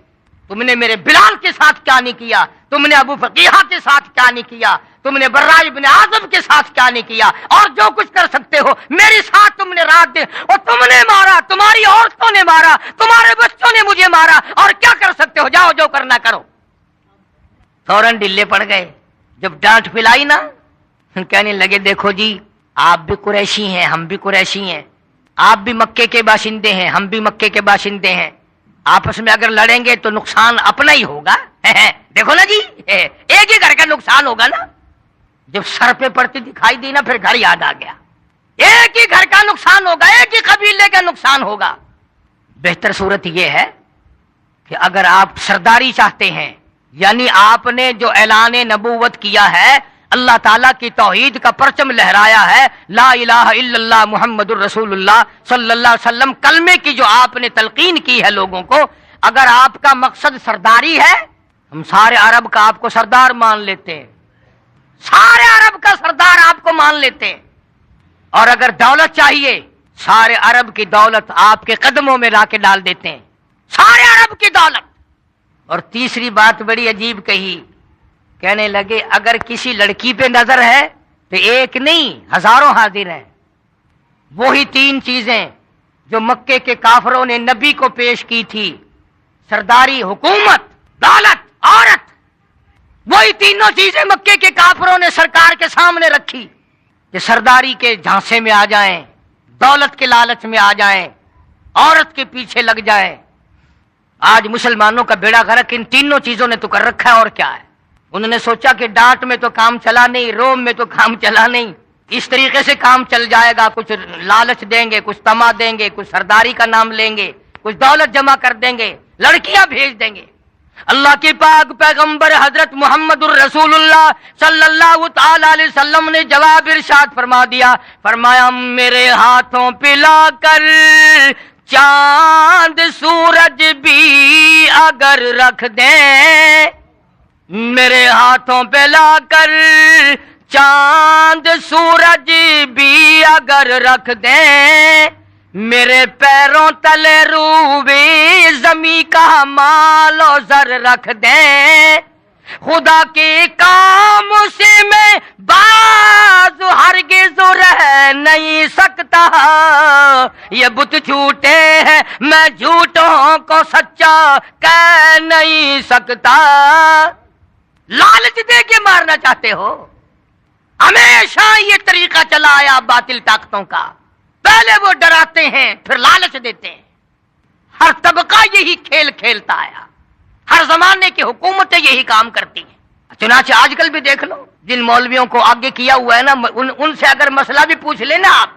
A: تم نے میرے بلال کے ساتھ کیا نہیں کیا، تم نے ابو فقیہہ کے ساتھ کیا نہیں کیا، تم نے برا ابن عازب کے ساتھ کیا نہیں کیا، اور جو کچھ کر سکتے ہو میرے ساتھ تم نے رات دن، اور تم نے مارا، تمہاری عورتوں نے مارا، تمہارے بچوں نے مجھے مارا، اور کیا کر سکتے ہو؟ جاؤ جو کرنا کرو۔ فوراً ڈلے پڑ گئے، جب ڈانٹ پلائی نا کہنے لگے دیکھو جی آپ بھی قریشی ہیں، ہم بھی قریشی ہیں، آپ بھی مکے کے باشندے ہیں، ہم بھی مکے کے باشندے ہیں، آپس میں اگر لڑیں گے تو نقصان اپنا ہی ہوگا۔ دیکھو نا جی ایک ہی گھر کا نقصان ہوگا نا۔ جب سر پہ پڑتی دکھائی دی نا پھر گھر یاد آ گیا، ایک ہی گھر کا نقصان ہوگا، ایک ہی قبیلے کا نقصان ہوگا۔ بہتر صورت یہ ہے کہ اگر آپ سرداری چاہتے ہیں، یعنی آپ نے جو اعلان نبوت کیا ہے، اللہ تعالیٰ کی توحید کا پرچم لہرایا ہے، لا الہ الا اللہ محمد الرسول اللہ صلی اللہ علیہ وسلم، کلمے کی جو آپ نے تلقین کی ہے لوگوں کو، اگر آپ کا مقصد سرداری ہے، ہم سارے عرب کا آپ کو سردار مان لیتے ہیں، سارے عرب کا سردار آپ کو مان لیتے ہیں، اور اگر دولت چاہیے سارے عرب کی دولت آپ کے قدموں میں لا کے ڈال دیتے ہیں، سارے عرب کی دولت۔ اور تیسری بات بڑی عجیب کہی، کہنے لگے اگر کسی لڑکی پہ نظر ہے تو ایک نہیں ہزاروں حاضر ہیں، وہی تین چیزیں جو مکے کے کافروں نے نبی کو پیش کی تھی، سرداری، حکومت، دولت، عورت، وہی تینوں چیزیں مکے کے کافروں نے سرکار کے سامنے رکھی کہ سرداری کے جھانسے میں آ جائیں، دولت کے لالچ میں آ جائیں، عورت کے پیچھے لگ جائیں۔ آج مسلمانوں کا بیڑا غرق ان تینوں چیزوں نے تو کر رکھا ہے، اور کیا ہے؟ انہوں نے سوچا کہ ڈانٹ میں تو کام چلا نہیں، روم میں تو کام چلا نہیں، اس طریقے سے کام چل جائے گا، کچھ لالچ دیں گے، کچھ تما دیں گے، کچھ سرداری کا نام لیں گے، کچھ دولت جمع کر دیں گے، لڑکیاں بھیج دیں گے۔ اللہ کے پاک پیغمبر حضرت محمد الرسول اللہ صلی اللہ تعالی علیہ وسلم نے جواب ارشاد فرما دیا، فرمایا میرے ہاتھوں پہ لا کر چاند سورج بھی اگر رکھ دیں، میرے ہاتھوں پہ لا کر چاند سورج بھی اگر رکھ دیں، میرے پیروں تلے روبے زمیں کا مال و زر رکھ دیں، خدا کے کام سے میں باز ہرگز رہ نہیں سکتا، یہ بت جھوٹے ہیں میں جھوٹوں کو سچا کہہ نہیں سکتا۔ لالچ دے کے مارنا چاہتے ہو؟ ہمیشہ یہ طریقہ چلا آیا باطل طاقتوں کا، پہلے وہ ڈراتے ہیں پھر لالچ دیتے ہیں، ہر طبقہ یہی کھیل کھیلتا آیا، ہر زمانے کی حکومتیں یہی کام کرتی ہیں۔ چنانچہ آج کل بھی دیکھ لو، جن مولویوں کو آگے کیا ہوا ہے نا، ان سے اگر مسئلہ بھی پوچھ لینا آپ،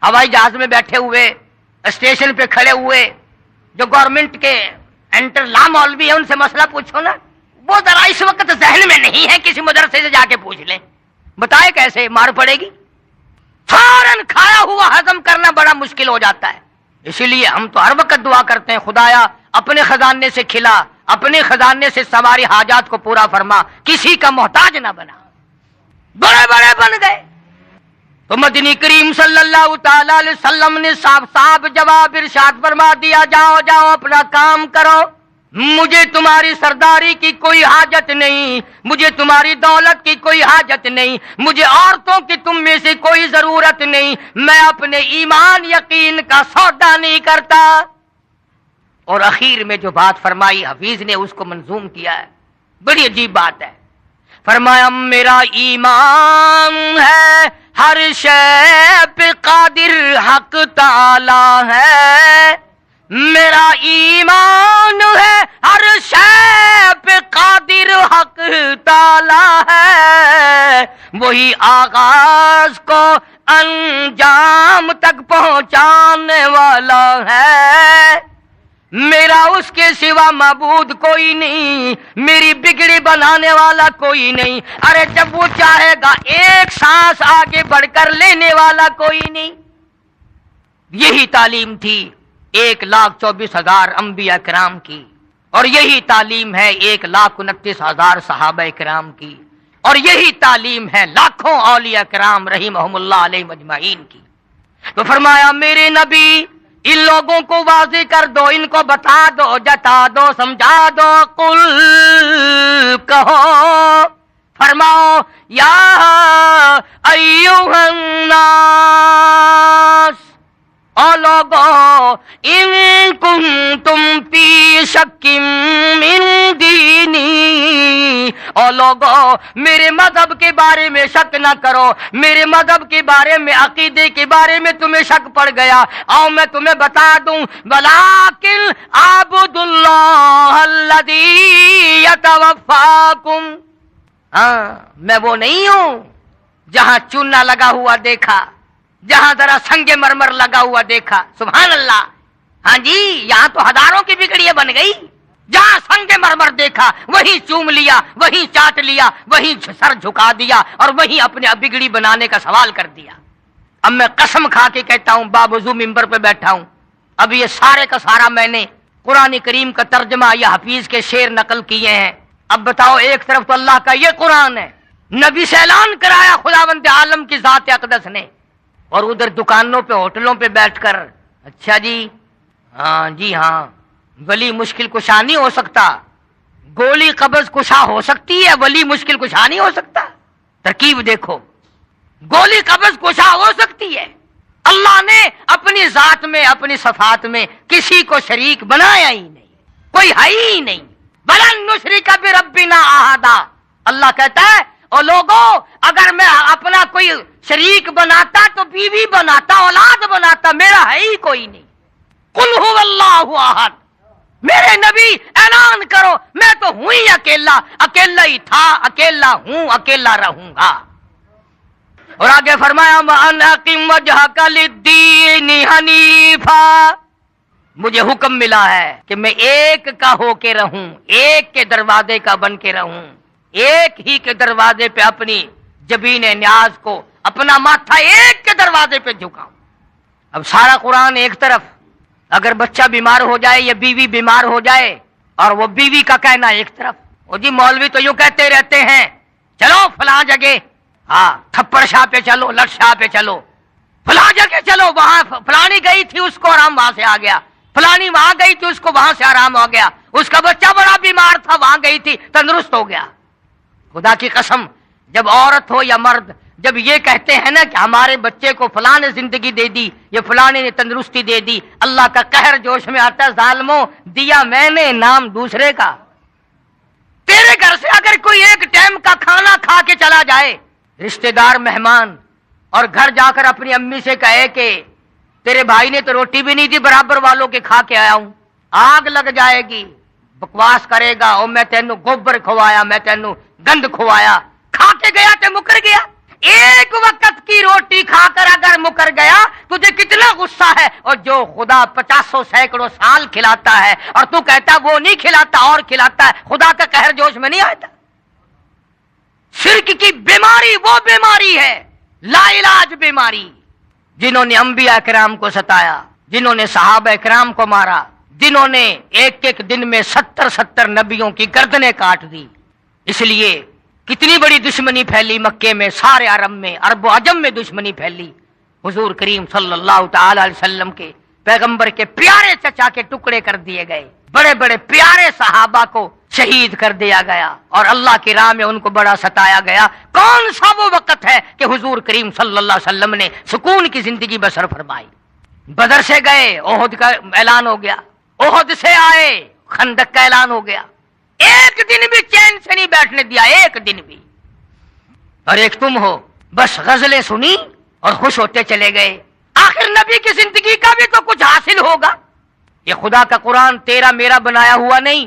A: ہوائی جہاز میں بیٹھے ہوئے، اسٹیشن پہ کھڑے ہوئے، جو گورنمنٹ کے انٹر لا مولوی ہیں، ان سے مسئلہ پوچھو نا، وہ ذرا اس وقت ذہن میں نہیں ہے، کسی مدرسے سے جا کے پوچھ لیں، بتائے کیسے مار پڑے گی، فوراً کھایا ہوا ہضم کرنا بڑا مشکل ہو جاتا ہے۔ اسی لیے ہم تو ہر وقت دعا کرتے ہیں، خدایا اپنے خزانے سے کھلا، اپنے خزانے سے سواری حاجات کو پورا فرما، کسی کا محتاج نہ بنا۔ بڑے بڑے بن گئے تو مدنی کریم صلی اللہ تعالی علیہ وسلم نے صاف صاف جواب ارشاد فرما دیا، جاؤ جاؤ اپنا کام کرو، مجھے تمہاری سرداری کی کوئی حاجت نہیں، مجھے تمہاری دولت کی کوئی حاجت نہیں، مجھے عورتوں کی تم میں سے کوئی ضرورت نہیں، میں اپنے ایمان یقین کا سودا نہیں کرتا۔ اور اخیر میں جو بات فرمائی حفیظ نے اس کو منظوم کیا ہے، بڑی عجیب بات ہے۔ فرمایا میرا ایمان ہے ہر شے پہ قادر حق تعالی ہے، میرا ایمان ہے ہر شے پہ قادر حق تعالی ہے، وہی آغاز کو انجام تک پہنچانے والا ہے، میرا اس کے سوا معبود کوئی نہیں، میری بگڑی بنانے والا کوئی نہیں، ارے جب وہ چاہے گا ایک سانس آگے بڑھ کر لینے والا کوئی نہیں۔ یہی تعلیم تھی 1,24,000 انبیاء کرام کی، اور یہی تعلیم ہے 1,29,000 صحابہ کرام کی، اور یہی تعلیم ہے لاکھوں اولیاء کرام رحمہم اللہ علیہ مجمعین کی۔ تو فرمایا میرے نبی ان لوگوں کو واضح کر دو، ان کو بتا دو، جتا دو، سمجھا دو، قل کہو، فرماؤ یا ایھا الناس، او لوگو ان کنتم فی شک من دینی، او لوگو میرے مذہب کے بارے میں شک نہ کرو، میرے مذہب کے بارے میں عقیدے کے بارے میں تمہیں شک پڑ گیا، آؤ میں تمہیں بتا دوں، ولیکن اعبدوا اللہ الذی یتوفاکم، ہاں میں وہ نہیں ہوں جہاں چونا لگا ہوا دیکھا، جہاں ذرا سنگ مرمر لگا ہوا دیکھا، سبحان اللہ، ہاں جی یہاں تو ہزاروں کی بگڑیاں بن گئی، جہاں سنگ مرمر دیکھا وہیں چوم لیا، وہیں چاٹ لیا، وہیں سر جھکا دیا، اور وہیں اپنے بگڑی بنانے کا سوال کر دیا۔ اب میں قسم کھا کے کہتا ہوں، باوضو ممبر پہ بیٹھا ہوں، اب یہ سارے کا سارا میں نے قرآن کریم کا ترجمہ یا حفیظ کے شعر نقل کیے ہیں۔ اب بتاؤ، ایک طرف تو اللہ کا یہ قرآن ہے، نبی سے اعلان کرایا خداوند عالم کی ذات اقدس نے، اور ادھر دکانوں پہ ہوٹلوں پہ بیٹھ کر اچھا جی ہاں ولی مشکل کشا نہیں ہو سکتا، گولی قبض کشا ہو سکتی ہے، ولی مشکل کشا نہیں ہو سکتا۔ ترکیب دیکھو، گولی قبض کشا ہو سکتی ہے، اللہ نے اپنی ذات میں اپنی صفات میں کسی کو شریک بنایا ہی نہیں، کوئی ہے ہی نہیں، بلن نشرک بربنا احدا۔ اللہ کہتا ہے او لوگوں اگر میں اپنا کوئی شریک بناتا تو بیوی بناتا، اولاد بناتا، میرا ہے ہی کوئی نہیں۔ قل هو اللہ احد، میرے نبی اعلان کرو میں تو ہوں ہی اکیلا، اکیلا ہی تھا، اکیلا ہوں، اکیلا رہوں گا۔ اور آگے فرمایا وَأَنْ أَقِمْ وَجْهَكَ لِلدِّينِ حَنِيفًا، مجھے حکم ملا ہے کہ میں ایک کا ہو کے رہوں، ایک کے دروازے کا بن کے رہوں، ایک ہی کے دروازے پہ اپنی جبین نیاز کو، اپنا ماتھا ایک کے دروازے پہ جھکاؤں۔ اب سارا قرآن ایک طرف، اگر بچہ بیمار ہو جائے یا بیوی بیمار ہو جائے اور وہ بیوی کا کہنا ایک طرف، وہ جی مولوی تو یوں کہتے رہتے ہیں چلو فلاں جگہ، ہاں تھپڑ شاہ پہ چلو، لٹ شاہ پہ چلو، فلاں جگہ چلو، وہاں فلانی گئی تھی اس کو آرام وہاں سے آ گیا، فلانی وہاں گئی تھی اس کو وہاں سے آرام ہو گیا، اس کا بچہ بڑا بیمار تھا وہاں گئی تھی تندرست ہو گیا۔ خدا کی قسم، جب عورت ہو یا مرد جب یہ کہتے ہیں نا کہ ہمارے بچے کو فلاں نے زندگی دے دی، یہ فلانے نے تندرستی دے دی، اللہ کا قہر جوش میں آتا ہے، ظالموں دیا میں نے نام دوسرے کا۔ تیرے گھر سے اگر کوئی ایک ٹائم کا کھانا کھا کے چلا جائے، رشتہ دار مہمان، اور گھر جا کر اپنی امی سے کہے کہ تیرے بھائی نے تو روٹی بھی نہیں دی، برابر والوں کے کھا کے آیا ہوں، آگ لگ جائے گی، بکواس کرے گا، اور میں تینوں گوبر کھوایا، میں تینوں گند کھوایا، کھا کے گیا تے مکر گیا۔ ایک وقت کی روٹی کھا کر اگر مکر گیا تجھے کتنا غصہ ہے، اور جو خدا 50 سینکڑوں سال کھلاتا ہے اور تو کہتا وہ نہیں کھلاتا اور کھلاتا ہے، خدا کا قہر جوش میں نہیں آتا۔ شرک کی بیماری وہ بیماری ہے، لا علاج بیماری، جنہوں نے انبیاء کرام کو ستایا، جنہوں نے صحابہ کرام کو مارا، جنہوں نے ایک ایک دن میں 70 نبیوں کی گردنیں کاٹ دی۔ اس لیے کتنی بڑی دشمنی پھیلی مکے میں، سارے عرب میں، عرب و عجم میں دشمنی پھیلی۔ حضور کریم صلی اللہ تعالی علیہ وسلم کے پیغمبر کے پیارے چچا کے ٹکڑے کر دیے گئے۔ بڑے بڑے پیارے صحابہ کو شہید کر دیا گیا اور اللہ کی راہ میں ان کو بڑا ستایا گیا۔ کون سا وہ وقت ہے کہ حضور کریم صلی اللہ علیہ وسلم نے سکون کی زندگی بسر فرمائی؟ بدر سے گئے، احد کا اعلان ہو گیا، احد سے آئے، خندق کا اعلان ہو گیا، ایک دن بھی چین سے نہیں بیٹھنے دیا، ایک دن بھی۔ اور ایک تم ہو، بس غزلیں سنی اور خوش ہوتے چلے گئے۔ آخر نبی کی زندگی کا بھی تو کچھ حاصل ہوگا۔ یہ خدا کا قرآن تیرا میرا بنایا ہوا نہیں،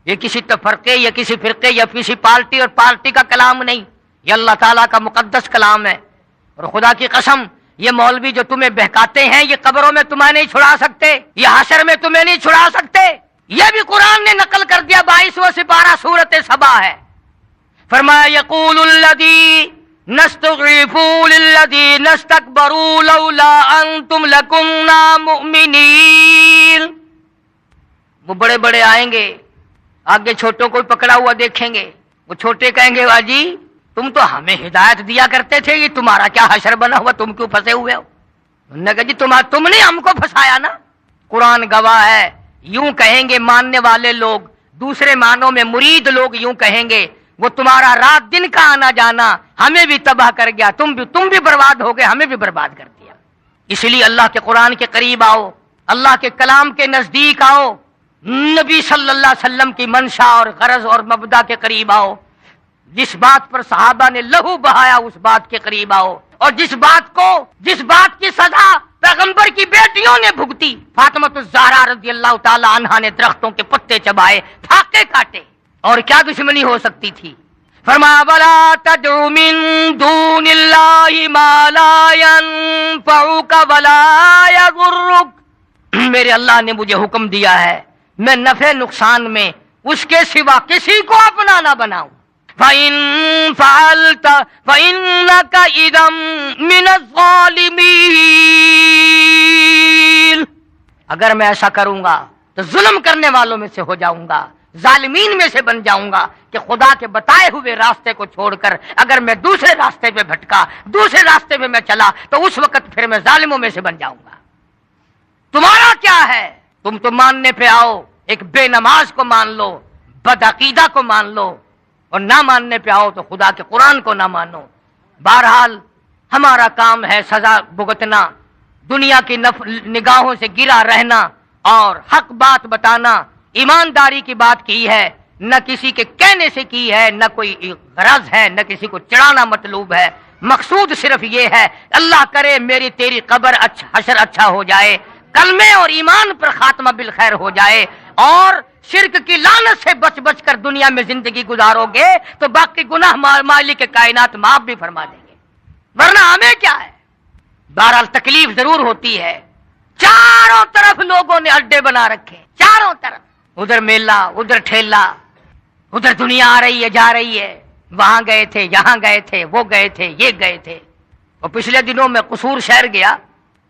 A: یہ کسی تفرقے یا کسی فرقے یا کسی پارٹی اور پارٹی کا کلام نہیں، یہ اللہ تعالیٰ کا مقدس کلام ہے۔ اور خدا کی قسم، یہ مولوی جو تمہیں بہکاتے ہیں، یہ قبروں میں تمہیں نہیں چھڑا سکتے، یہ حشر میں تمہیں نہیں چھڑا سکتے۔ یہ بھی قرآن نے نقل کر دیا، 22واں سپارہ سورۃ سبا ہے۔ فرمایا یقول الذی نستغیثوا للذین استکبروا لولا انتم لکنا مؤمنین۔ وہ بڑے بڑے آئیں گے، آگے چھوٹوں کو پکڑا ہوا دیکھیں گے، وہ چھوٹے کہیں گے واجی تم تو ہمیں ہدایت دیا کرتے تھے، یہ تمہارا کیا حشر بنا ہوا، تم کیوں پھنسے ہوئے ہو؟ انہوں نے کہا جی تم نے ہم کو پھنسایا نا۔ قرآن گواہ ہے، یوں کہیں گے ماننے والے لوگ، دوسرے معنوں میں مرید لوگ یوں کہیں گے، وہ تمہارا رات دن کا آنا جانا ہمیں بھی تباہ کر گیا، تم بھی برباد ہو گئے، ہمیں بھی برباد کر دیا۔ اس لیے اللہ کے قرآن کے قریب آؤ، اللہ کے کلام کے نزدیک آؤ، نبی صلی اللہ علیہ وسلم کی منشا اور غرض اور مبدا کے قریب آؤ، جس بات پر صحابہ نے لہو بہایا اس بات کے قریب آؤ، اور جس بات کی سزا پیغمبر کی بیٹیوں نے بھگتی، فاطمہ الزہرا رضی اللہ تعالی عنہا نے درختوں کے پتے چبائے، پھاقے کاٹے، اور کیا دشمنی ہو سکتی تھی؟ فرمایا وَلَا تَدْعُ مِن دُونِ اللَّهِ مَا لَا يَنفَعُكَ وَلَا يَضُرُّكَ۔ میرے اللہ نے مجھے حکم دیا ہے میں نفع نقصان میں اس کے سوا کسی کو اپنا نہ بناؤں۔ فَإِن فَعَلْتَ فَإِنَّكَ إِذًا مِنَ الظَّالِمِينَ۔ اگر میں ایسا کروں گا تو ظلم کرنے والوں میں سے ہو جاؤں گا، ظالمین میں سے بن جاؤں گا، کہ خدا کے بتائے ہوئے راستے کو چھوڑ کر اگر میں دوسرے راستے پہ بھٹکا، دوسرے راستے پہ میں چلا تو اس وقت پھر میں ظالموں میں سے بن جاؤں گا۔ تمہارا کیا ہے؟ تم تو ماننے پہ آؤ، ایک بے نماز کو مان لو، بدعقیدہ کو مان لو، اور نہ ماننے پہ آؤ تو خدا کے قرآن کو نہ مانو۔ بہرحال ہمارا کام ہے سزا بھگتنا، دنیا کی نگاہوں سے گرا رہنا اور حق بات بتانا، ایمانداری کی بات کی ہے، نہ کسی کے کہنے سے کی ہے، نہ کوئی غرض ہے، نہ کسی کو چڑھانا مطلوب ہے۔ مقصود صرف یہ ہے اللہ کرے میری تیری قبر حشر اچھا ہو جائے، کلمے اور ایمان پر خاتمہ بالخیر ہو جائے، اور شرک کی لعنت سے بچ بچ کر دنیا میں زندگی گزارو گے تو باقی گناہ مالک کائنات معاف بھی فرما دیں گے، ورنہ ہمیں کیا ہے؟ بہرحال تکلیف ضرور ہوتی ہے، چاروں طرف لوگوں نے اڈے بنا رکھے، چاروں طرف، ادھر میلہ، ادھر ٹھیلا، ادھر دنیا آ رہی ہے جا رہی ہے، وہاں گئے تھے، یہاں گئے تھے، وہ گئے تھے، یہ گئے تھے۔ اور پچھلے دنوں میں قصور شہر گیا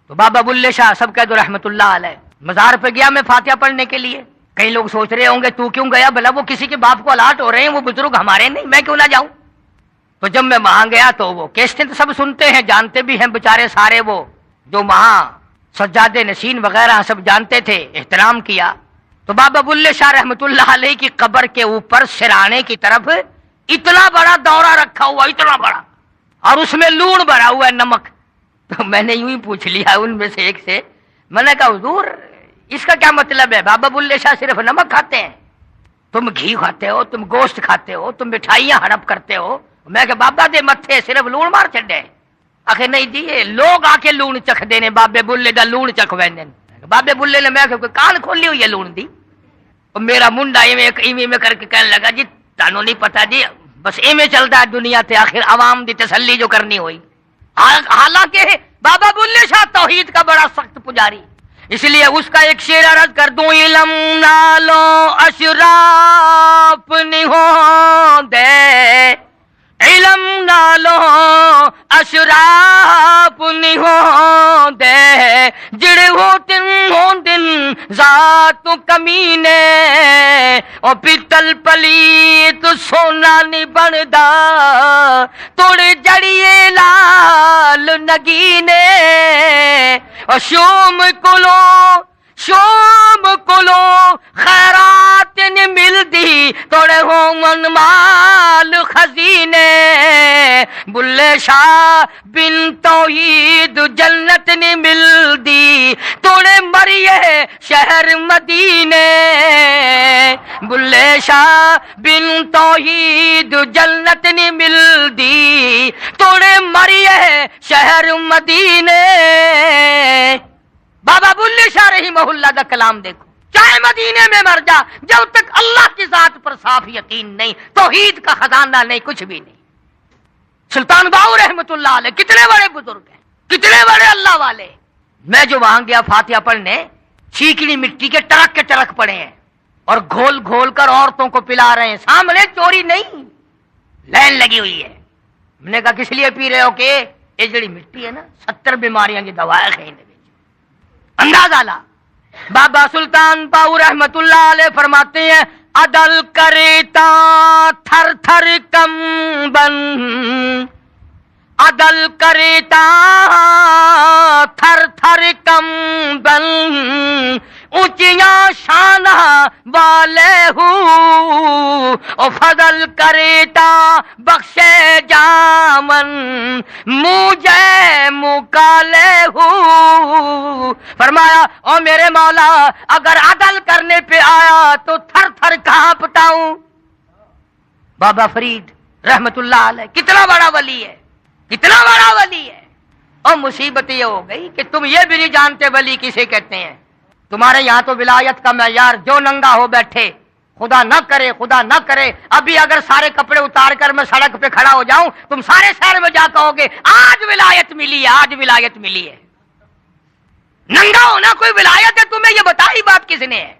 A: تو بابا بلے شاہ سب کہہ دو رحمت اللہ علیہ، مزار پہ گیا میں فاتحہ پڑھنے کے لیے۔ کئی لوگ سوچ رہے ہوں گے تو کیوں گیا، بھلا وہ کسی کے باپ کو الاٹ ہو رہے ہیں، وہ بزرگ ہمارے نہیں، میں کیوں نہ جاؤں؟ تو جب میں وہاں گیا تو وہ کیسٹیں تو سب سنتے ہیں، جانتے بھی ہیں بیچارے سارے، وہ جو وہاں سجاد نشین وغیرہ سب جانتے تھے، احترام کیا۔ تو بابا بلے شاہ رحمت اللہ علیہ کی قبر کے اوپر سرانے کی طرف اتنا بڑا دورہ رکھا ہوا، اتنا بڑا، اور اس میں لون بھرا ہوا ہے، نمک۔ تو میں نے یوں ہی پوچھ لیا ان میں سے ایک سے، میں نے کہا حضور اس کا کیا مطلب ہے؟ بابا بلے شاہ صرف نمک کھاتے ہیں، تم گھی کھاتے ہو، تم گوشت کھاتے ہو، تم مٹھائیاں ہڑپ کرتے ہو۔ میں کہ بابا دے متھے صرف لون مار چڈے، آخر نہیں جی یہ لوگ آ کے لون چکھ دینے، بابے بلے دا لون چکھ ویندے۔ بابے بلے نے میں کہ کان کھولی ہوئی ہے لون دی، اور میرا منڈا ایویں میں کر کے کہنے لگا جی تانوں نہیں پتا جی، بس ایویں چلتا ہے دنیا تے، آخر عوام دی تسلی جو کرنی ہوئی۔ حالانکہ بابا بلے شاہ توحید کا بڑا سخت پجاری، اس لیے اس کا ایک شعر عرض کر دوں، علم نالو اشراف نہیں ہوں دے، علم نالو اشراف نہیں ہوں دے، جڑے ہو دن ذات کمینے، اور پیتل پلیت سونا نہیں بندا، توڑ جڑیے لال نگینے، اور شوم کلو شوم کلو خیرات نہیں ملدی توڑے ہومن مال خزینے بلے شاہ بن توحید جنت نہیں ملدی توڑے مریے شہر مدینے بلے شاہ بن توحید جنت نہیں ملدی توڑے مریے شہر مدینے بابا بلے شاہ رحمہ اللہ کا کلام دیکھو چاہے مدینے میں مر جا جب تک اللہ کی ذات پر صاف یقین نہیں توحید کا خزانہ نہیں کچھ بھی نہیں سلطان باؤ رحمت اللہ علیہ کتنے بڑے بزرگ ہیں کتنے بڑے اللہ والے میں جو وہاں گیا فاتحہ پڑھنے چیکنی مٹی کے ٹرک پڑے ہیں اور گھول گھول کر عورتوں کو پلا رہے ہیں سامنے چوری نہیں لائن لگی ہوئی ہے میں نے کہا کس لیے پی رہے ہو کہ یہ جڑی مٹی ہے نا 70 بیماریاں کی دوا ہے اندازہ لا بابا سلطان باؤ رحمت اللہ علیہ فرماتے ہیں عدل کریتا تھر تھر کمبن عدل کریتا تھر تھر کمبن اونچیاں شانہ والے او فضل کریتا بخشے جامن مجھے مکالے فرمایا او میرے مولا اگر عدل کرنے پہ آیا تو تھر تھر کہاں پٹاؤں بابا فرید رحمت اللہ علیہ کتنا بڑا ولی ہے کتنا بڑا ولی ہے اور مصیبت یہ ہو گئی کہ تم یہ بھی نہیں جانتے ولی کسے کہتے ہیں تمہارے یہاں تو ولایت کا معیار جو ننگا ہو بیٹھے خدا نہ کرے ابھی اگر سارے کپڑے اتار کر میں سڑک پہ کھڑا ہو جاؤں تم سارے شہر میں جا کہو گے آج ولایت ملی ہے ننگا ہونا کوئی ولایت ہے تمہیں یہ بتائی بات کس نے ہے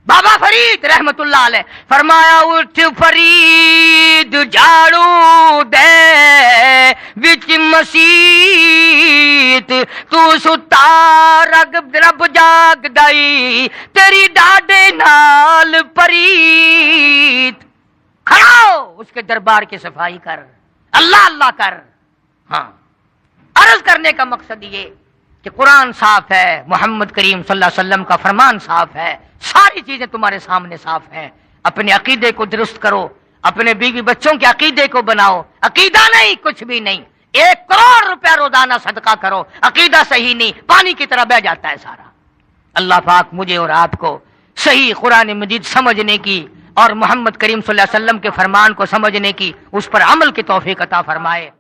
A: بابا فرید رحمت اللہ علیہ فرمایا اٹھ فرید جھاڑو دے وچ مسیت تو ستا رب جاگ دائی تیری ڈاڈے نال پریت کھڑا ہو اس کے دربار کی صفائی کر اللہ اللہ کر ہاں عرض کرنے کا مقصد یہ کہ قرآن صاف ہے محمد کریم صلی اللہ علیہ وسلم کا فرمان صاف ہے ساری چیزیں تمہارے سامنے صاف ہیں اپنے عقیدے کو درست کرو اپنے بیوی بچوں کے عقیدے کو بناؤ عقیدہ نہیں کچھ بھی نہیں 1 کروڑ روپیہ روزانہ صدقہ کرو عقیدہ صحیح نہیں پانی کی طرح بہ جاتا ہے سارا اللہ پاک مجھے اور آپ کو صحیح قرآن مجید سمجھنے کی اور محمد کریم صلی اللہ علیہ وسلم کے فرمان کو سمجھنے کی اس پر عمل کی توفیق عطا فرمائے